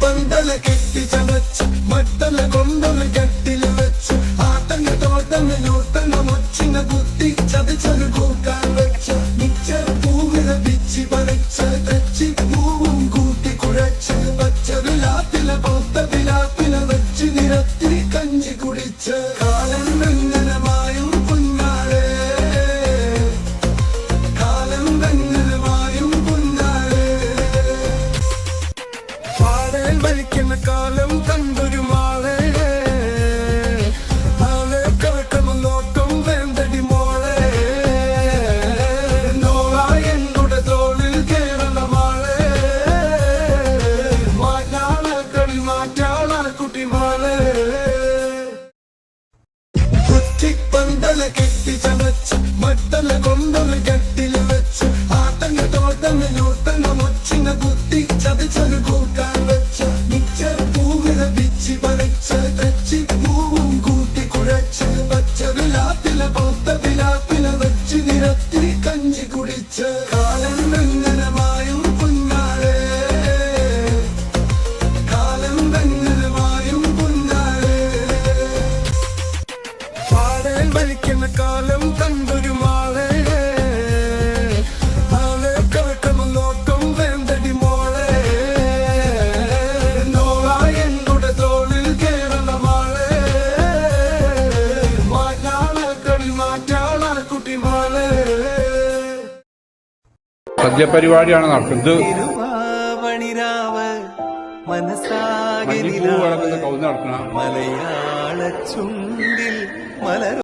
പന്തല കെട്ടി ചമച്ച് മട്ടല കൊണ്ടൊരു കെട്ടിൽ വെച്ച് ആട്ടങ്ങ തോട്ടങ്ങ നൂട്ടങ്ങ മൊച്ചിങ്ങ കുത്തി ചതച്ചൊരു കൂട്ടാൻ വെച്ച് മിച്ചർ പൂവിത പിച്ചി പറിച്ച് തെച്ചി പൂവും കൂട്ടി കുഴച്ച് പച്ചൊരു ലാപ്പില പൊത്ത പിലാപ്പില വെച്ച് നിരത്തി കഞ്ചി കുടിച്ച് കാലം വെങ്ങനമായും കുഞ്ഞാളെ കാലം വെങ്ങനമായും കുഞ്ഞാളെ പാടൽ വലിക്കുന്ന കാലം കണ്ടൊരു മാളെ ആളെ കിഴക്കണ നോട്ടം വേണ്ടടി മോളെ നോളായെന്നുടെ തോളിൽ കേരള മാളെ മാറ്റാളക്കളി മാറ്റാള കുട്ടി മാളെ പന്തല കെട്ടി ചമച്ച് മട്ടല കൊണ്ടൊരു കെട്ടിൽ വെച്ച് ആട്ടങ്ങ തോട്ടങ്ങ നൂട്ടങ്ങ മൊച്ചിങ്ങ കുത്തി ചതച്ചൊരു കൂട്ടാൻ വെച്ച് മിച്ചർ പൂവിത പിച്ചി പറിച്ച് തെച്ചി പൂവും കൂട്ടി കുഴച്ച് പച്ചൊരു ലാപ്പില പൊത്ത പിലാപ്പില വെച്ച് നിരത്തി കഞ്ചി കുടിച്ച് കാലം വെങ്ങനമായും കുഞ്ഞാളെ കാലം വെങ്ങനമായും കുഞ്ഞാളെ പാടൽ വലിക്കുന്ന കാലം കണ്ടൊരു മാളെ ആളെ കിഴക്കണ നോട്ടം വേണ്ടടി മോളെ നോളായെന്നുടെ തോളിൽ കേരള മാളെ മാറ്റാളക്കളി മാറ്റാള കുട്ടി മാളെ സദ്യ പരിപാടിയാണ് നടക്കുന്നത്. മനസ്സാകെ കൗന്ന് നടക്കണം. മലയാള ചുണ്ടിൽ മലർ